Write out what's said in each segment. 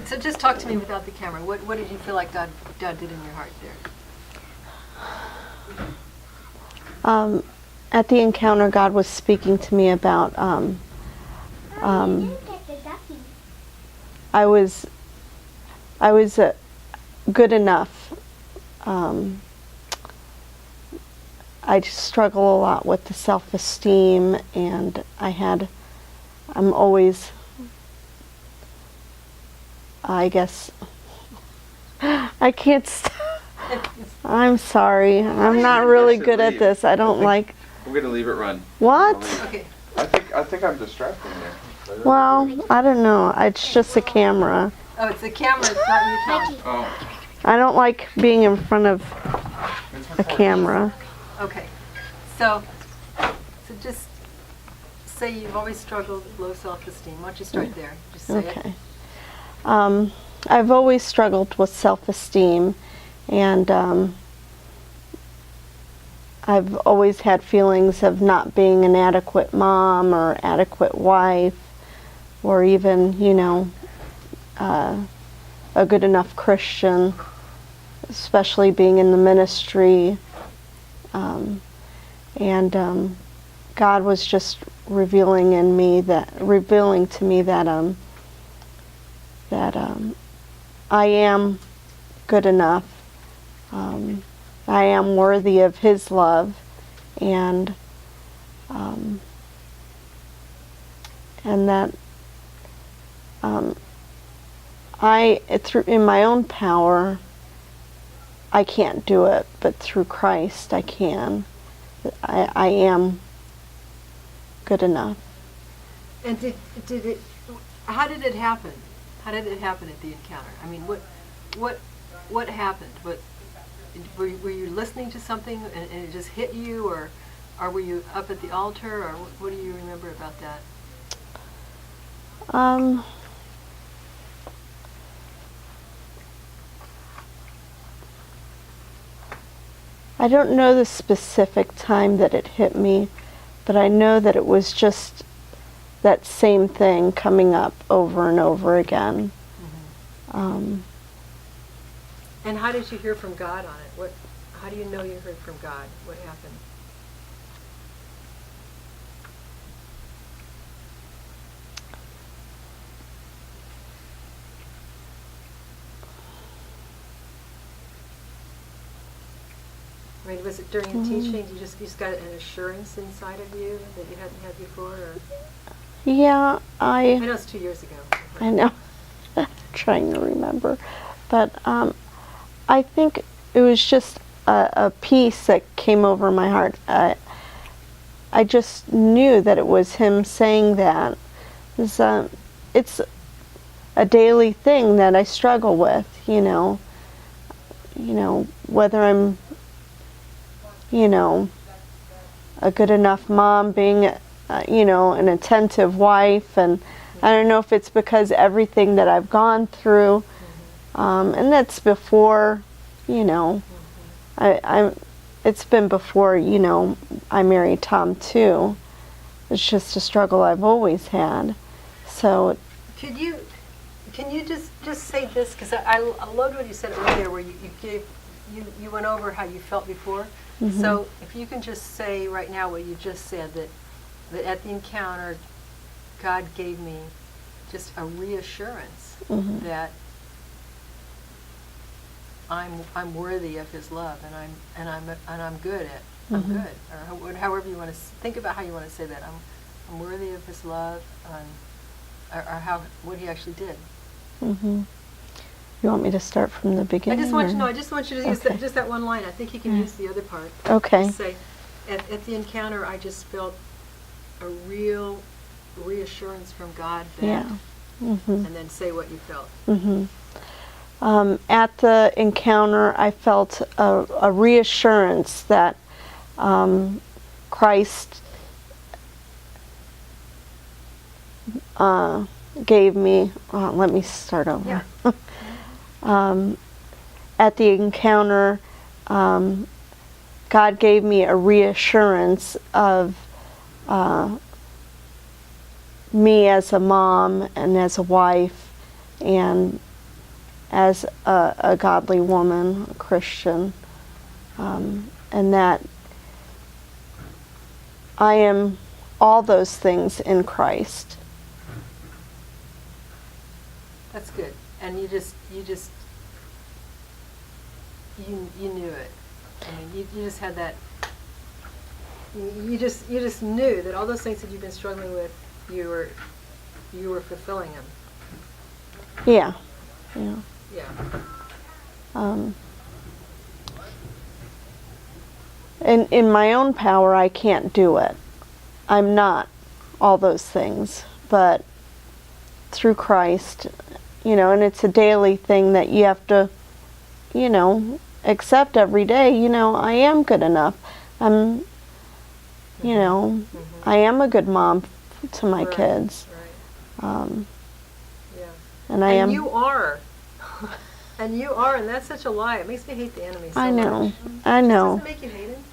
So just talk to me without the camera. What did you feel like God did in your heart there? At the encounter, God was speaking to me about I was good enough. I struggle a lot with the self-esteem, and I'm always, I guess, I can't, I'm sorry. I'm not really good at this. I don't like. We're going to leave it run. What? Okay. I think I'm distracting you. Well, I don't know. It's just a camera. Oh, it's the camera. It's not you, Tom. Oh. I don't like being in front of a camera. Okay. So just say you've always struggled with low self-esteem. Why don't you start there? Just say it. Okay. I've always struggled with self-esteem, and I've always had feelings of not being an adequate mom or adequate wife, or even, a good enough Christian, especially being in the ministry. God was just revealing to me that I am good enough. I am worthy of His love, and that in my own power, I can't do it, but through Christ I can. I am good enough. And how did it happen? How did it happen at the encounter? I mean, what happened? Were you listening to something and it just hit you, or were you up at the altar, or what do you remember about that? I don't know the specific time that it hit me, but I know that it was just that same thing coming up over and over again. Mm-hmm. And how did you hear from God on it? How do you know you heard from God? What happened? I mean, was it during the teaching? You just got an assurance inside of you that you hadn't had before? Or? Yeah, I know it's 2 years ago. I know. Trying to remember. But I think it was just a peace that came over my heart. I just knew that it was Him saying that. It's a daily thing that I struggle with, whether I'm a good enough mom, being, an attentive wife, and I don't know if it's because everything that I've gone through, and that's before, it's been before, I married Tom too. It's just a struggle I've always had. So, can you just say this, because I loved what you said earlier, where you went over how you felt before. Mm-hmm. So if you can just say right now what you just said, that at the encounter, God gave me just a reassurance that I'm worthy of His love, and I'm good at I'm good, or however you want to think about how you want to say that. I'm worthy of His love, or what He actually did. Mm-hmm. You want me to start from the beginning? I just want you to use just that one line. I think you can use the other part. Okay. Just say, at the encounter, I just felt a real reassurance from God that, and then say what you felt. At the encounter, I felt a reassurance that Christ gave me. Let me start over. Yeah. At the encounter, God gave me a reassurance of me as a mom and as a wife, and as a godly woman, a Christian, and that I am all those things in Christ. That's good. And you knew it. I mean, you just had that. You just knew that all those things that you've been struggling with, you were fulfilling them. Yeah. Yeah. Yeah. And in my own power, I can't do it. I'm not all those things, but through Christ, and it's a daily thing that you have to, accept every day. I am good enough. I am a good mom to my Right, kids. Right. Yeah. And I am. You are. And you are, and that's such a lie. It makes me hate the enemy so I know. much. I It know. doesn't make you hate him.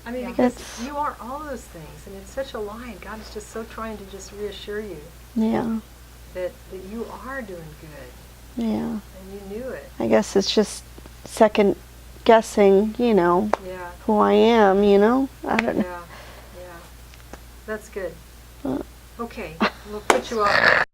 I mean, because It's- you are all those things, and it's such a lie. And God is just so trying to just reassure you Yeah. that you are doing good, Yeah. and you knew it. I guess it's just second guessing, Yeah, who I am, I don't know. yeah, yeah. That's good. Uh. Okay, we'll put you off.